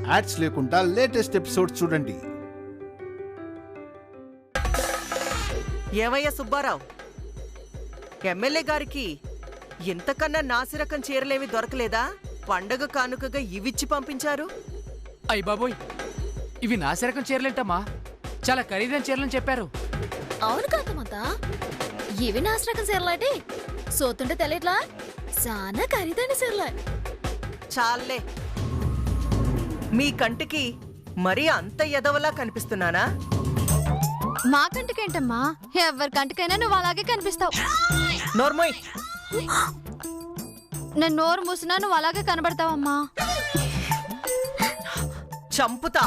Ads లేకుండా latest episodes చూడండి. ఏమయ్య సుబ్బారావు, ఎమ్మెల్యే గారికి ఇంతకన్నా నాసిరకం చీరలేమి దొరకలేదా? పండగ కానుకగా ఇవిచ్చి పంపించారు. అయ్య బాబోయ్, ఇవి నాసిరకం చీరలేంటమ్మా, చాలా ఖరీదైన చీరలని చెప్పారు. అవును కాకమంతా, ఇవి నాసిరకం చీరలాంటి సోతుంటే తెలియట్లా, చాలా ఖరీదైన చీరలే. చాలే, మీ కంటికి మరీ అంత ఎదవలా కనిపిస్తున్నానా? మా కంటికేంటమ్మా, ఎవరి కంటికైనా నువ్వు అలాగే కనిపిస్తావు. నోర్మోయ్, నేను నోరు మూసినా నువ్వు అలాగే కనబడతావమ్మా. చంపుతా.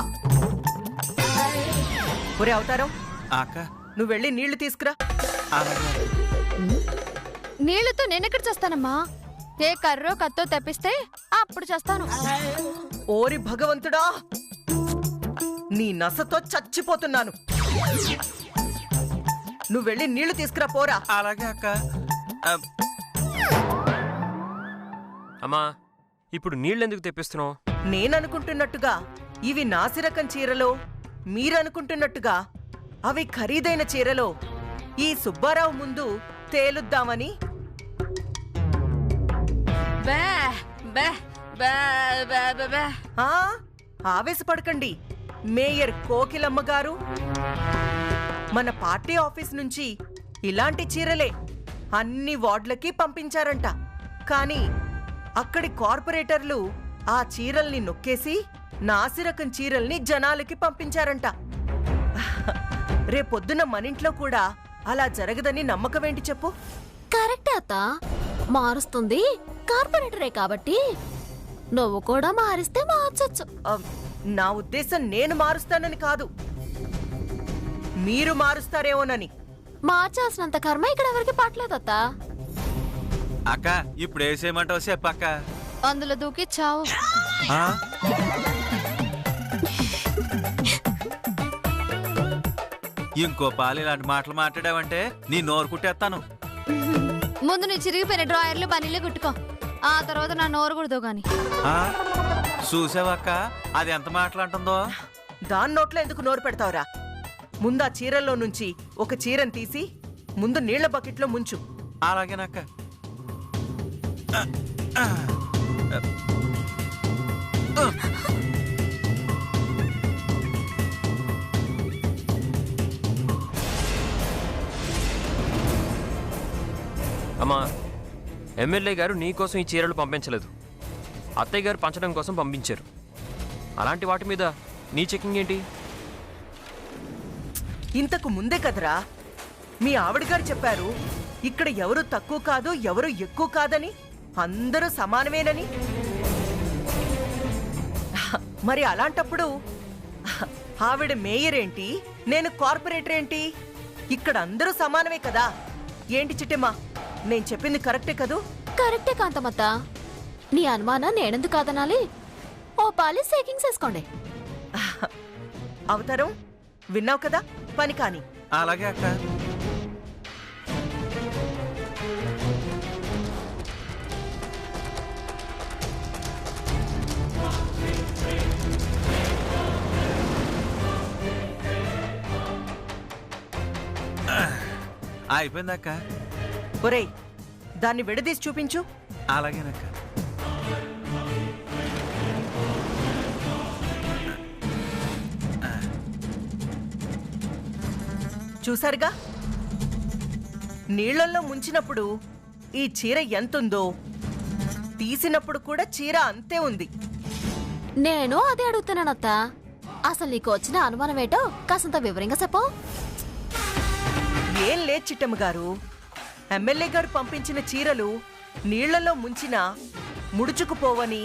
ఒరే అవతారం, అక్క నువ్వు వెళ్ళి నీళ్లు తీసుకురా. నీళ్లతో నేనెక్కడ చేస్తానమ్మా? ఏ కర్రో కత్తో తెప్పిస్తే అప్పుడు చేస్తాను. ఓరి భగవంతుడా, నీ నసతో చచ్చిపోతున్నాను. నువ్వు వెళ్ళి నీళ్లు తీసుకురా పోరా. అలాగే అక్క. అమ్మా, ఇప్పుడు నీళ్ళెందుకు తెప్పిస్తున్నావు? నేననుకుంటున్నట్టుగా ఇవి నాసిరకం చీరలో, మీరనుకుంటున్నట్టుగా అవి ఖరీదైన చీరలో ఈ సుబ్బారావు ముందు తేలుద్దామని. ఆవేశపడకండి మేయర్ కోకిలమ్మ గారు. మన పార్టీ ఆఫీస్ నుంచి ఇలాంటి చీరలే అన్ని వార్డులకి పంపించారంట. కానీ అక్కడి కార్పొరేటర్లు ఆ చీరల్ని నొక్కేసి నాసిరకం చీరల్ని జనాలకి పంపించారంట. రేపొద్దున మనింట్లో కూడా అలా జరగదని నమ్మకమేంటి చెప్పు? కరెక్టే అత్త, మారుస్తుంది కార్పొరేటరే కాబట్టి నువ్వు కూడా మారిస్తే మార్చొచ్చు. నా ఉద్దేశం నేను మారుస్తానని కాదు, మీరు మారుస్తారేమోనని. మార్చాల్సినంత కర్మ ఇక్కడ ఎవరికి పట్టలేదు అత్త. అక్క ఇప్పుడు వేసేయమంటావు చెప్పక్క. అందులో దూకి చావు. ఇంకో పాలు ఇలాంటి మాటలు మాట్లాడావంటే నీ నోరు కుట్టేస్తాను. ముందు నీ చిరిగిపోయిన డ్రాయర్లు బనీలే కుట్టుకో, ఆ తర్వాత నా నోరు కుడదు గాని. చూసావక్క అది ఎంత మాట్లాడుతుందో. దాని నోట్లో ఎందుకు నోరు పెడతావురా? ముందా చీరల్లో నుంచి ఒక చీరను తీసి ముందు నీళ్ల బకెట్లో ముంచు. అలాగేనక్క. అమ్మా, ఎమ్మెల్యే గారు నీకోసం ఈ చీరలు పంపించలేదు, అత్తయ్య గారు పంచడం కోసం పంపించారు. అలాంటి వాటి మీద నీ చెకింగ్ ఏంటి? ఇంతకు ముందే కదరా మీ ఆవిడగారు చెప్పారు, ఇక్కడ ఎవరు తక్కువ కాదు ఎవరు ఎక్కువ కాదని, అందరూ సమానమేనని. మరి అలాంటప్పుడు ఆవిడ మేయర్ ఏంటి, నేను కార్పొరేటర్ ఏంటి? ఇక్కడ అందరూ సమానమే కదా. ఏంటి చిట్టమ్మా, నేను చెప్పింది కరెక్టే కదూ? కరెక్టే కాంతమత్త, నీ అనుమానం నేనెందుకు కాదనాలి? ఓ పాలి సేకింగ్స్ వేసుకోండి. అవతారం విన్నావు కదా, పని కాని. అలాగే అక్క. అయిపోయిందక్క. ఒరేయ్, దాన్ని విడదీసి చూపించు. అలాగేనక్క. చూసారుగా, నీళ్లలో ముంచినప్పుడు ఈ చీర ఎంతుందో, తీసినప్పుడు కూడా చీర అంతే ఉంది. నేను అదే అడుగుతున్నానత్త, అసలు నీకు వచ్చిన అనుమానం ఏంటో కాసంత వివరంగా చెప్పు. ఏం లేదు చిట్టమ్మ గారు, ఎమ్మెల్యే గారు పంపించిన చీరలు నీళ్లలో ముంచినా ముడుచుకుపోవని,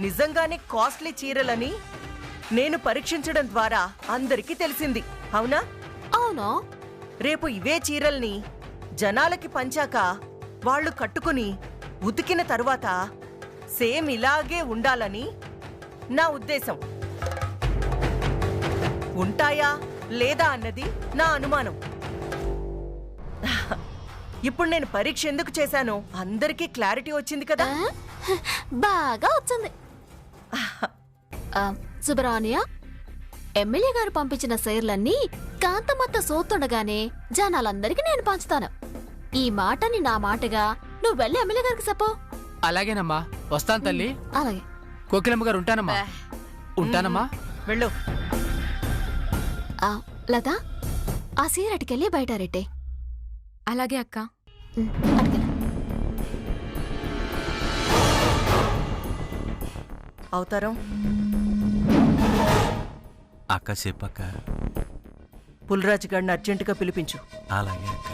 నిజంగానే కాస్ట్లీ చీరలని నేను పరీక్షించడం ద్వారా అందరికీ తెలిసింది. అవునా? అవును. రేపు ఇవే చీరల్ని జనాలకి పంచాక వాళ్ళు కట్టుకుని ఉతికిన తరువాత సేమ్ ఇలాగే ఉండాలని నా ఉద్దేశం. ఉంటాయా లేదా అన్నది నా అనుమానం. ఇప్పుడు నేను పరీక్ష ఎందుకు చేశానో అందరికీ క్లారిటీ వచ్చింది కదా? బాగా వచ్చింది. సుబ్రహ్మణ్య, ఎమ్మెల్యే గారు పంపించిన చీరలన్నీ కాంతమత్త సోతుండగానే జనాలందరికీ నేను పంచుతాను. ఈ మాటని నా మాటగా నువ్వు వెళ్ళి ఎమ్మెల్యే గారికి చెప్పు. అలాగేనమ్మా, వస్తాను తల్లి. అలాగే. కోకిలమ్మ గారు ఉంటానమ్మా. ఉంటానమ్మా. వెళ్ళు. లత, ఆ చీర అటుకెళ్ళి బయట రెట్టే. అలాగే అక్క. అటుకెళ్ళి. అవతారం. అక్క చెప్పక్క. పుల్రాజు గారిని అర్జెంటుగా పిలిపించు. అలాగే అక్క.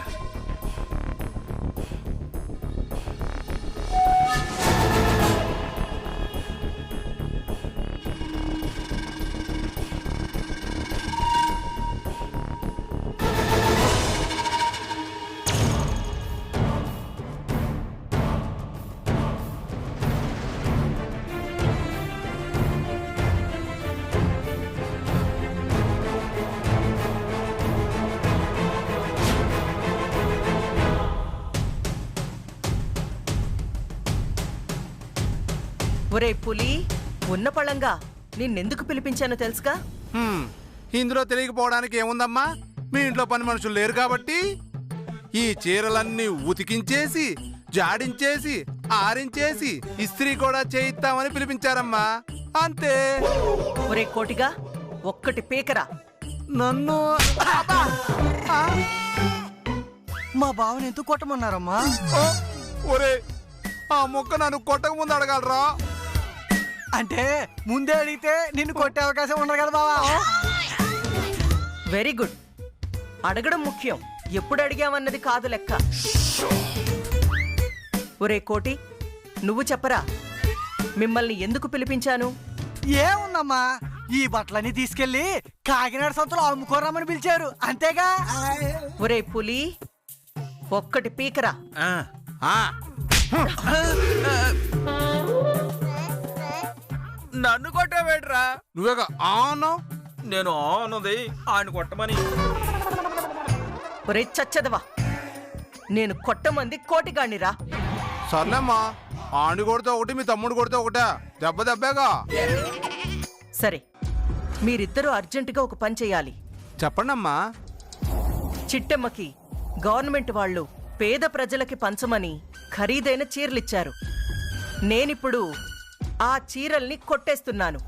ఒరే పులి, ఉన్న పళంగా నిన్నెందుకు పిలిపించానో తెలుసుగా? ఇందులో తెలియకపోవడానికి ఏముందమ్మా? మీ ఇంట్లో పని మనుషులు లేరు కాబట్టి ఈ చీరలన్నీ ఉతికించేసి, జాడించేసి, ఆరించేసి, ఇస్త్రీ కూడా చేయిస్తామని పిలిపించారమ్మా, అంతే. ఒరే కోటిగా, ఒక్కటి పీకరా. నన్ను మా బావని ఎందుకు కొట్టమన్నారమ్మా? ఒరే, ఆ మొక్క నన్ను కొట్టక ముందు అడగలరా? అంటే ముందే అడిగితే నిన్ను కొట్టే అవకాశం ఉండదు కదా బావా. Very good. అడగడం ముఖ్యం, ఎప్పుడు అడిగామన్నది కాదు లెక్క. ఒరే కోటి, నువ్వు చెప్పరా, మిమ్మల్ని ఎందుకు పిలిపించాను? ఏముందమ్మా, ఈ బట్టలన్నీ తీసుకెళ్లి కాకినాడ సంతలో అమ్ముకోరామని పిలిచారు, అంతేగా. ఒరే పులి, ఒక్కటి పీకరా. నన్ను కొట్టవేట్రా? నువ్వేగా ఆను. నేను అన్నది ఆయన కొట్టమని. ఒరే చచ్చదవా, నేను కొట్టమంది కోటిగాణిరా. సర్లేమ్మా, ఆండి కొడితే ఒకటి, మీ తమ్ముడు కొడితే ఒకటే, దెబ్బ దెబ్బేగా. సరే, మీరిద్దరూ అర్జెంటుగా ఒక పని చేయాలి. చెప్పండమ్మా. చిట్టెమ్మకి గవర్నమెంట్ వాళ్ళు పేద ప్రజలకి పంచమని ఖరీదైన చీరలిచ్చారు. నేనిప్పుడు ఆ చీరల్ని కొట్టేస్తున్నాను.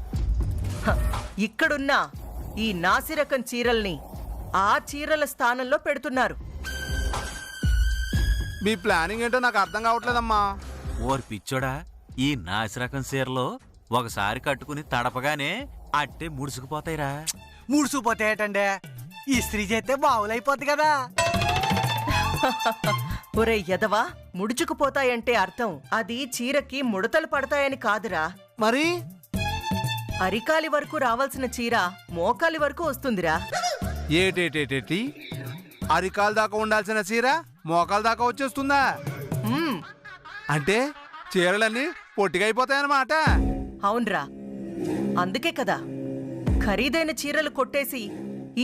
ఇక్కడున్న ఈ నాసిరకం చీరల్ని ఆ చీరల స్థానంలో పెడుతున్నారు. మీ ప్లానింగ్ ఏంటో నాకు అర్థం కావట్లేదమ్మా. ఓరి పిచ్చోడా, ఈ నాసిరకం చీరలో ఒకసారి కట్టుకుని తడపగానే అట్టే ముడుచుకుపోతాయిరా. ముడుచుకుపోతాయటండే, ఈ స్త్రీ చేస్తే బావులైపోద్ది కదా. ఒరే యదవా, ముడుచుకుపోతాయంటే అర్థం అది చీరకి ముడతలు పడతాయని కాదురా. మరి అరికాలి వరకు రావాల్సిన చీర మోకాలి వరకు వస్తుందిరా. ఏటేటేటేటి, అరికాల దాకా ఉండాల్సిన చీర మోకాల దాకా వచ్చేస్తుందా? మ్మ్, అంటే చీరలన్నీ పొట్టిగా అయిపోతాయన్నమాట. అవునరా, అందుకే కదా ఖరీదైన చీరలు కొట్టేసి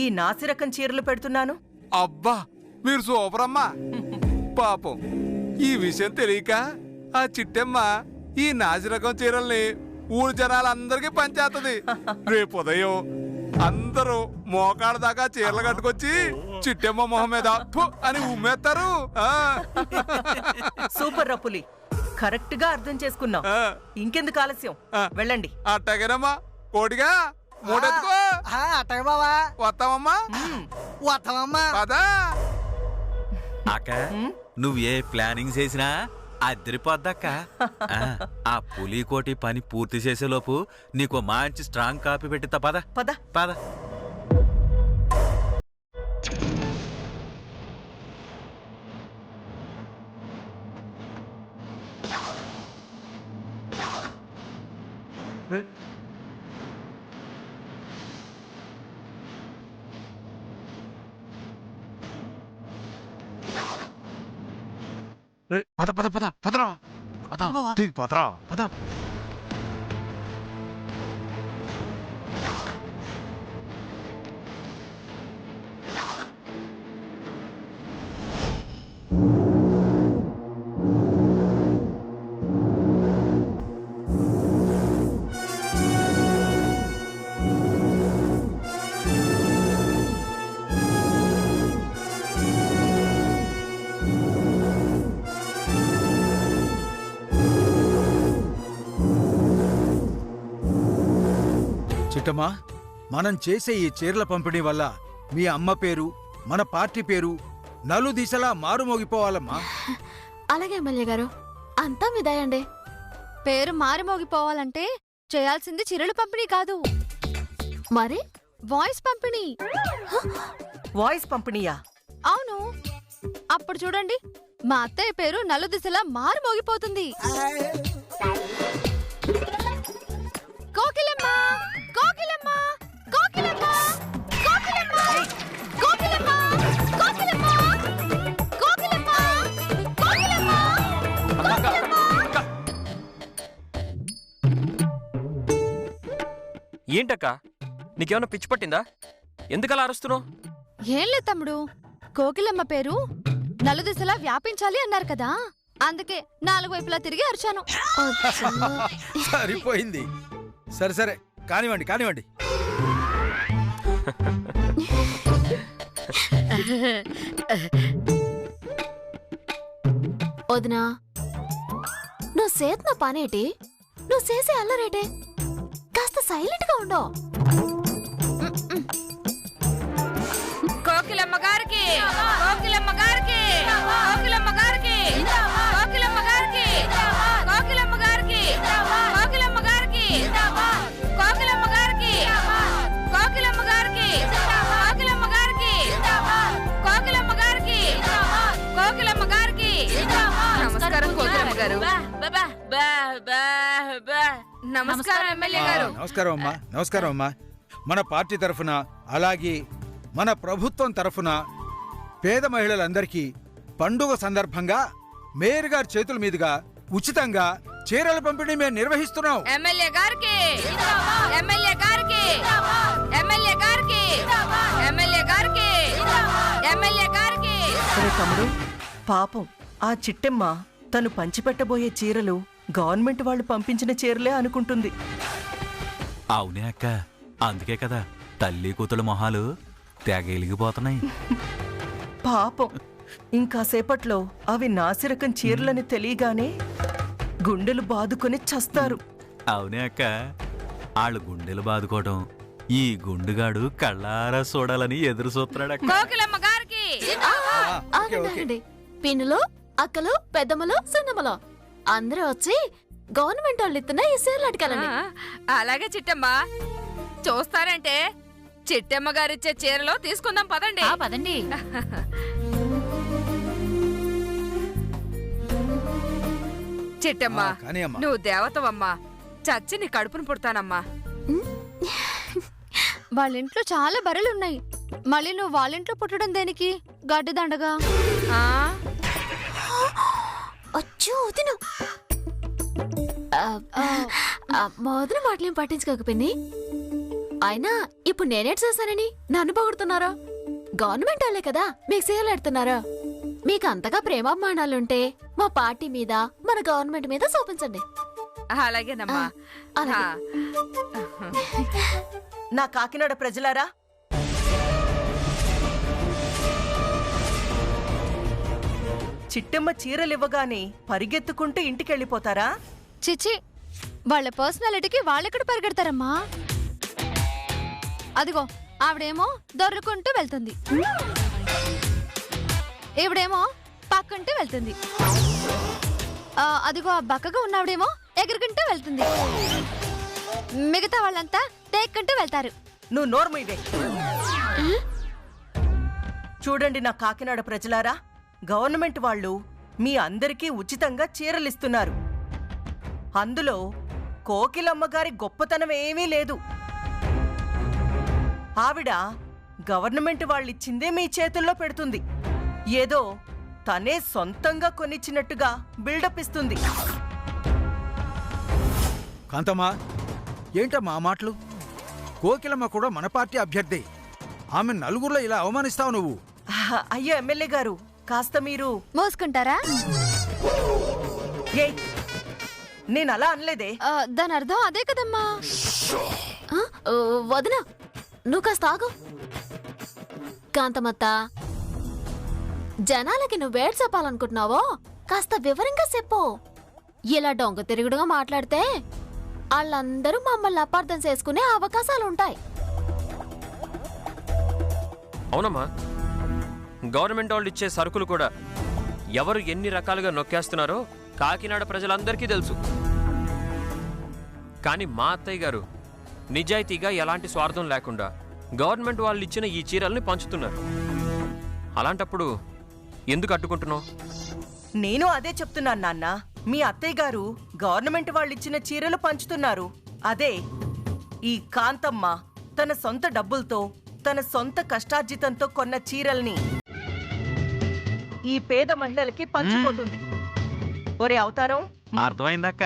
ఈ నాసిరకం చీరలు పెడుతున్నాను. అబ్బా, మీరు సూపర్ అమ్మా. పాపం ఈ విషయం తెలియక ఆ చిట్టెమ్మ ఈ నాసిరకం చీరల్ని ఊరు జనాలందరికీ పంచేస్తుంది. రేపు ఉదయం అందరూ మోకాళ్ళ దాకా చీరలు కట్టుకొచ్చి చిట్టెమ్మ మొహం మీద ఫు అని ఉమ్మేస్తారు. సూపర్ రపులి, కరెక్ట్ గా అర్థం చేసుకున్నాం. ఇంకెందుకు ఆలస్యం, వెళ్ళండి. అట్టగేనమ్మా. కోటిగా మూడెత్తుకో. అట్టగా బావా. వస్తామమ్మా. వస్తామమ్మా. పదా. అక్క, నువ్వు ఏ ప్లానింగ్ చేసినా అద్దరిపోద్దక్క. ఆ పులికోటి పని పూర్తి చేసేలోపు నీకు మంచి స్ట్రాంగ్ కాపీ పెట్టిస్తా. పద పద. పద. పద పద పద పదరా. పదరా పద. చిట్టమ్మా, మనం చేసే ఈ చీరల పంపిణీ వల్ల మీ అమ్మ పేరు, మన పార్టీ పేరు నలు దిశలా మారుమోగిపోవాలమ్మా. అలాగే ఎమ్మెల్యే గారు, అంతా మీ దయండి. పేరు మారిమోగిపోవాలంటే చేయాల్సింది చీరలు పంపిణీ కాదు, మరి వాయిస్ పంపిణీ. వాయిస్ పంపిణీయా? అవును. అప్పుడు చూడండి, మా అత్తయ్య పేరు నలుదిశలా మారుమోగిపోతుంది. కోకిలమ్మ, కోకిలమ్మ, కోకిలమ్మ, కోకిలమ్మ, కోకిలమ్మ, కోకిలమ్మ, కోకిలమ్మ, కోకిలమ్మ, కోకిలమ్మ. ఏంటక్క, నీకేమన్నా పిచ్చి పట్టిందా? ఎందుకలా అరుస్తున్నావు? ఏం లేదు తమ్ముడు, కోకిలమ్మ పేరు నలుదిశలా వ్యాపించాలి అన్నారు కదా, అందుకే 4 వైపులా తిరిగి అరిచాను. సరిపోయింది. సరే సరే, కానివ్వండి కానివ్వండి. వదినా, నువ్వు చేతున్న పనేటి, నువ్వు చేసే అల్లరేటే, కాస్త సైలెంట్ గా ఉండవు. కోకిలమ్మ గారికి, కోకిలమ్మ గారికి, కోకిలమ్మ గారికి, కోకిలమ్మ గారికి, కోకిలమ్మ గారికి, కోకిలమ్మ గారికి, కోకిలమ్మ గారికి, కోకిలమ్మ గారికి, కోకిలమ్మ గారికి, కోకిలమ్మ గారికి, కోకిలమ్మ గారికి. నమస్కారం కోకిలమ్మ గారు. నమస్కారం ఎమ్మెల్యే గారు. నమస్కారం అమ్మా, నమస్కారం అమ్మా. మన పార్టీ తరఫున, అలాగే మన ప్రభుత్వం తరఫున పేద మహిళలందరికీ పండుగ సందర్భంగా మేయర్ గారి చేతుల మీదుగా ఉచితంగా చీరల పంపిణీ మేము నిర్వహిస్తున్నాం. ఎమ్మెల్యే గారికి, ఎమ్మెల్యే గారికి, ఎమ్మెల్యే గారికి, ఎమ్మెల్యే గారికి, ఎమ్మెల్యే గారికి. సరే తమ్ముడు, పాపం ఆ చిట్టెమ్మ తను పంచిపెట్టబోయే చీరలు గవర్నమెంట్ వాళ్ళు పంపించిన చీరలే అనుకుంటుంది. అవునే అక్క, అందుకే కదా తల్లి కూతుళ్ళ మొహాలు తెగ ఎలిగిపోతున్నాయి. పాపం ఇంకాసేపట్లో అవి నాసిరకం చీరలని తెలియగానే గుండెలు బాదుకొని చస్తారు. అవునే అక్క, వాళ్ళు గుండెలు బాదుకోవటం ఈ గుండుగాడు కళ్ళారా చూడాలని ఎదురు చూస్తున్నాడు. కోకిలమ్మ గారికి. ఆగండి, పిన్నులు, అక్కలు, పెద్దమ్మలు, చిన్నమ్మలు అందరూ వచ్చి గవర్నమెంట్ వాళ్ళు ఇస్తున్న ఈ చీరలు అడగాలండి. అలాగే చిట్టమ్మ, చూస్తారంటే చిట్టమ్మ గారిచ్చే చీరలో తీసుకుందాం పదండి. పదండి. చిట్టమ్మ, కానీ అమ్మా, నువ్వు దేవతవమ్మా, చచ్చి నీ కడుపును పుడతానమ్మా. వాళ్ళింట్లో చాలా బర్రెలున్నాయి, మళ్ళీ నువ్వు వాళ్ళింట్లో పుట్టడం దేనికి? గడ్డి దండగా. అచ్చో వదిన, మొదల మాటలేం పట్టించుకోక పిన్ని. అయినా ఇప్పుడు నేనేట్ చేశానని నన్ను పొగుడుతున్నారా? గవర్నమెంట్ వాళ్ళే కదా మీకు చీరలు ఎడుతున్నారా? మీకు అంతగా ప్రేమాభిమానాలుంటే మా పార్టీ మీద, మన గవర్నమెంట్ మీద చూపించండి. అలాగేనమ్మా. నా కాకినాడ ప్రజలారా, చిట్టెమ్మ చీరలివ్వగానే పరిగెత్తుకుంటూ ఇంటికెళ్ళిపోతారా? చిచి, వాళ్ళ పర్సనాలిటీకి వాళ్ళెక్కడ పరిగెడతారమ్మా? అదిగో ఆవిడేమో దొర్రుకుంటూ వెళ్తుంది, ఈవిడేమో పక్కంటూ వెళ్తుంది, అదిగో ఆ బక్కగా ఉన్నవిడేమో ఎగురుకుంటూ వెళ్తుంది, మిగతా వాళ్ళంతా తేక్కుంటూ వెళ్తారు. నువ్వు నోర్మీవే. చూడండి నా కాకినాడ ప్రజలారా, గవర్నమెంట్ వాళ్ళు మీ అందరికీ ఉచితంగా చీరలిస్తున్నారు. అందులో కోకిలమ్మ గారి గొప్పతనం ఏమీ లేదు. ఆవిడ గవర్నమెంట్ వాళ్ళిచ్చిందే మీ చేతుల్లో పెడుతుంది. ఏదో తనే సొంతంగా కొనిచ్చినట్టుగా బిల్డప్ ఇస్తుంది. కాంతమ్మా, ఏంటమ్మా ఆ మాటలు? కోకిలమ్మ కూడా మన పార్టీ అభ్యర్థి. ఆమె నలుగురిలో ఇలా అవమానిస్తావు నువ్వు? అయ్యో ఎమ్మెల్యే గారు, కాస్త మీరు మోసుకుంటారా? ఏయ్, నేను అలా అనలేదే. దాని అర్థం అదే కదమ్మా. వదిన, నువ్వు కాస్త ఆగు. కాంతమత్త, జనాలకి నువ్వేడు చెప్పాలనుకుంటున్నావో కాస్త వివరంగా చెప్పు. ఇలా డొంగ తిరుగుడుగా మాట్లాడితే వాళ్ళందరూ మమ్మల్ని అపార్థం చేసుకునే అవకాశాలుంటాయి. అవునమ్మా, గవర్నమెంట్ వాళ్ళు ఇచ్చే సరుకులు కూడా ఎవరు ఎన్ని రకాలుగా నొక్కేస్తున్నారో కాకినాడ ప్రజలందరికీ తెలుసు. కానీ మా అత్తయ్య గారు నిజాయితీగా ఎలాంటి స్వార్థం లేకుండా గవర్నమెంట్ వాళ్ళు ఇచ్చిన ఈ చీరల్ని పంచుతున్నారు. అలాంటప్పుడు ఎందుకు అడ్డుకుంటున్నావు? నేను అదే చెప్తున్నాను నాన్న. మీ అత్తయ్య గారు గవర్నమెంట్ వాళ్ళిచ్చిన చీరలు పంచుతున్నారు. అదే ఈ కాంతమ్మ తన సొంత డబ్బులతో తన సొంత కష్టార్జితంతో కొన్న చీరల్ని ఈ పేద మహిళలకి పంచుకుంటుంది. ఒరే అవతారం, అర్థమైందక్క.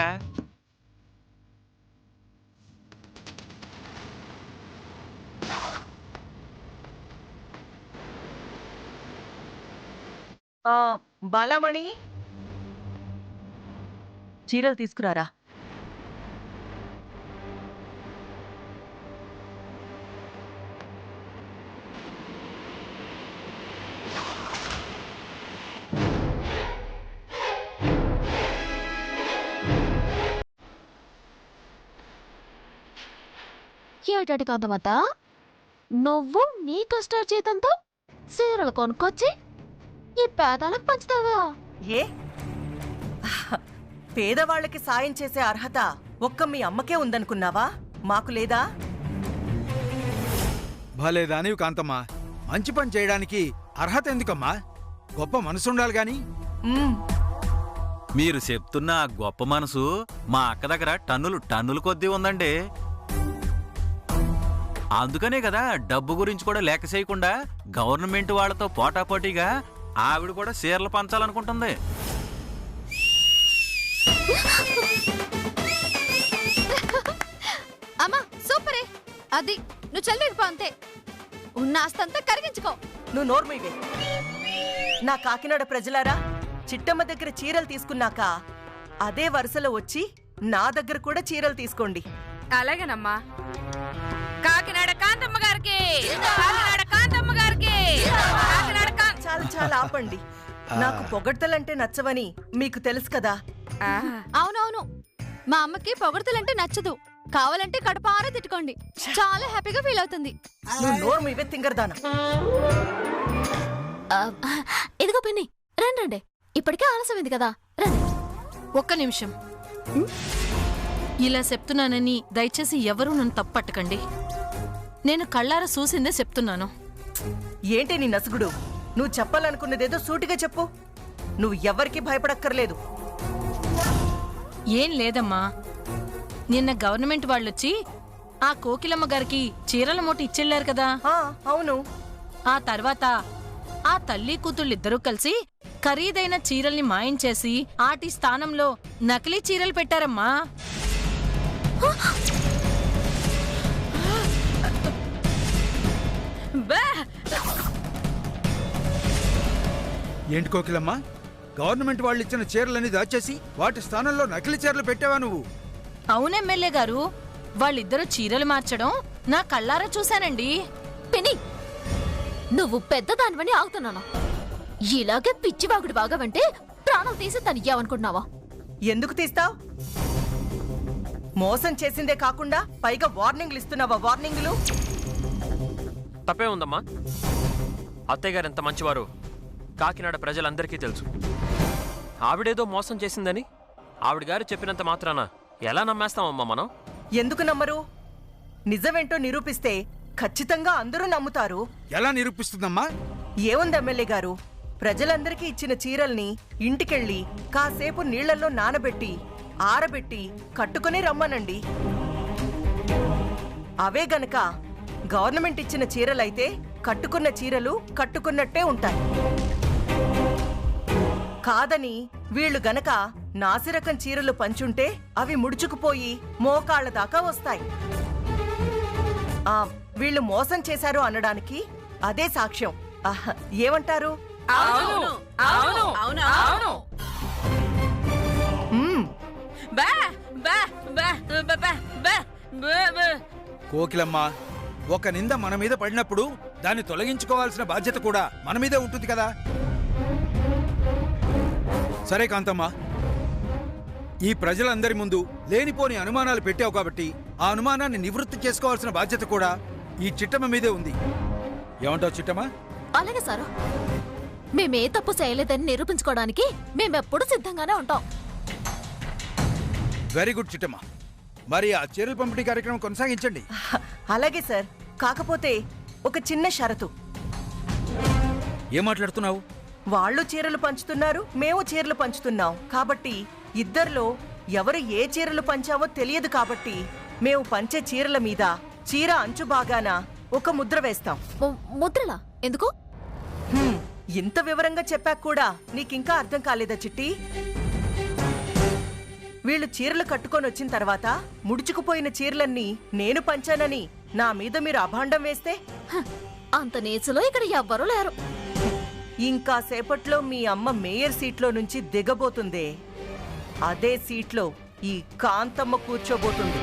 బాలమణి చీరలు తీసుకురారా. ఏమిటంటే కాంతమ్మత, నువ్వు నీ కష్టార్జితంతో చీరలు కొనుక్కొచ్చి ఈ పేదాలకు పంచుతావా? ఏ పేదవాళ్ళకి సాయం చేసే అర్హత ఒక్క మీ అమ్మకే ఉందనుకున్నావా? మాకు లేదా? భలే దానివి కాంతమ్మా. మంచి పని చేయడానికి అర్హత ఎందుకమ్మా? గొప్ప మనసుండాలి గాని. మీరు చెప్తున్న ఆ గొప్ప మనసు మా అక్క దగ్గర టన్నులు కొద్దీ ఉందండి. అందుకనే కదా డబ్బు గురించి కూడా లెక్క చేయకుండా గవర్నమెంట్ వాళ్ళతో పోటాపోటీగా ఆవిడ కూడా చీరలు పంచాలనుకుంటుంది. అమ్మా సూపరే. అది నువ్వు చల్లిపో అంతే. ఉన్న ఆస్తంతా కరిగించుకో. నువ్వు నోర్మీవే. నా కాకినాడ ప్రజలారా, చిట్టమ్మ దగ్గర చీరలు తీసుకున్నాక అదే వరుసలో వచ్చి నా దగ్గర కూడా చీరలు తీసుకోండి. అలాగేనమ్మా. కాకినాడ కాంతమ్మ గారికి, కాకినాడ కాంతమ్మ గారికి, కాకినాడ చాలా చాలా ఆపండి. నాకు పొగడ్తలంటే నచ్చవని మీకు తెలుసు కదా. అవునవును, మా అమ్మకి పొగడతలంటే నచ్చదు. కావాలంటే కడుపారా తిట్టుకోండి, చాలా హ్యాపీగా ఫీల్ అవుతుంది. నువ్వు నోర్మీవే తింగరదానా. ఇదిగో పిన్ని, రండి. ఇప్పటికే ఆలస్యమైంది కదా, రండి. ఒక్క నిమిషం. ఇలా చెప్తున్నానని దయచేసి ఎవరూ నన్ను తప్పట్టకండి. నేను కళ్ళారా చూసిందే చెప్తున్నాను. ఏంటి నీ నసుగుడు? నువ్వు చెప్పాలనుకున్నదేదో సూటిగా చెప్పు. నువ్వు ఎవరికి భయపడక్కర్లేదు. ఏం లేదమ్మా, నిన్న గవర్నమెంట్ వాళ్ళొచ్చి ఆ కోకిలమ్మ గారికి చీరల మూట ఇచ్చెళ్లారు కదా. అవును. ఆ తర్వాత ఆ తల్లి కూతుళ్ళిద్దరూ కలిసి ఖరీదైన చీరల్ని మాయం చేసి ఆటి స్థానంలో నకిలీ చీరలు పెట్టారమ్మా. ఏంటి కోకిలమ్మా, గవర్నమెంట్ వాళ్ళు ఇచ్చిన చీరలని దాచేసి వాటి స్థానంలో నకిలీ చీరలు పెట్టావా నువ్వు? అవును ఎమ్మెల్యే గారు, వాళ్ళిద్దరూ చీరలు మార్చడం నా కళ్ళారా చూశానండి. పిన్ని, నువ్వు పెద్దదానివని ఆగుతున్నాను. ఇలాగే పిచ్చివాగుడు బాగావంటే ప్రాణం తీసి తనియ్యావనుకుంటున్నావా? ఎందుకు తీస్తావ్? మోసం చేసిందే కాకుండా పైగా వార్నింగ్లు ఇస్తున్నావా? వార్నింగ్లు. తప్పే ఉందమ్మా. అత్తయ్య గారు ఎంత మంచివారు కాకినాడ ప్రజలందరికీ తెలుసు. ఆవిడేదో మోసం చేసిందని ఆవిడ గారు చెప్పినంత మాత్రాన ఎలా నమ్మేస్తామమ్మా మనం? ఎందుకు నమ్మరు? నిజమేంటో నిరూపిస్తే ఖచ్చితంగా అందరూ నమ్ముతారు. ఎలా నిరూపిస్తుందమ్మా? ఏముంది ఎమ్మెల్యే గారు, ప్రజలందరికీ ఇచ్చిన చీరల్ని ఇంటికెళ్ళి కాసేపు నీళ్లలో నానబెట్టి ఆరబెట్టి కట్టుకుని రమ్మనండి. అవే గనక గవర్నమెంట్ ఇచ్చిన చీరలైతే కట్టుకున్న చీరలు కట్టుకున్నట్టే ఉంటాయి. కాదని వీళ్లు గనక నాసిరకం చీరలు పంచుంటే అవి ముడుచుకుపోయి మోకాళ్ల దాకా వస్తాయి. వీళ్ళు మోసం చేశారు అనడానికి అదే సాక్ష్యం. ఏమంటారు? కోకిలమ్మ, ఒక నింద మన మీద పడినప్పుడు దాన్ని తొలగించుకోవాల్సిన బాధ్యత కూడా మన మీదే ఉంటుంది కదా. సరే కాంతమ్మ, ఈ ప్రజలందరి ముందు లేనిపోని అనుమానాలు పెట్టావు కాబట్టి ఆ అనుమానాన్ని నివృత్తి చేసుకోవాల్సిన బాధ్యత కూడా ఈ చిట్టమ్మ మీదే ఉంది. ఏమంటావు చిట్టమ్మ? అలాగే సారు, మేమే తప్పు చేయలేదని నిరూపించుకోవడానికి మేమెప్పుడు సిద్ధంగానే ఉంటాం. Very good Chittamma. మరి ఆ చీరల పంపిణీ కార్యక్రమం కొనసాగించండి. అలాగే సార్, కాకపోతే ఒక చిన్న షరతు. ఏం మాట్లాడుతున్నావు? వాళ్ళు చీరలు పంచుతున్నారు, మేము చీరలు పంచుతున్నాం. కాబట్టి ఇద్దరిలో ఎవరు ఏ చీరలు పంచావో తెలియదు. కాబట్టి మేము పంచే చీరల మీద చీర అంచు భాగాన ఒక ముద్ర వేస్తాం. ముద్రలా? ఎందుకు? ఇంత వివరంగా చెప్పాక కూడా నీకింకా అర్థం కాలేదా చిట్టి? వీళ్ళు చీరలు కట్టుకొని వచ్చిన తర్వాత ముడుచుకుపోయిన చీరలన్నీ నేను పంచానని నా మీద మీరు అభాండం వేస్తే? అంత నీచులో ఇక్కడ ఎవ్వరూ లేరు. ఇంకా సేపట్లో మీ అమ్మ మేయర్ సీట్లో నుంచి దిగబోతుందే, అదే సీట్లో ఈ కాంతమ్మ కూర్చోబోతుంది.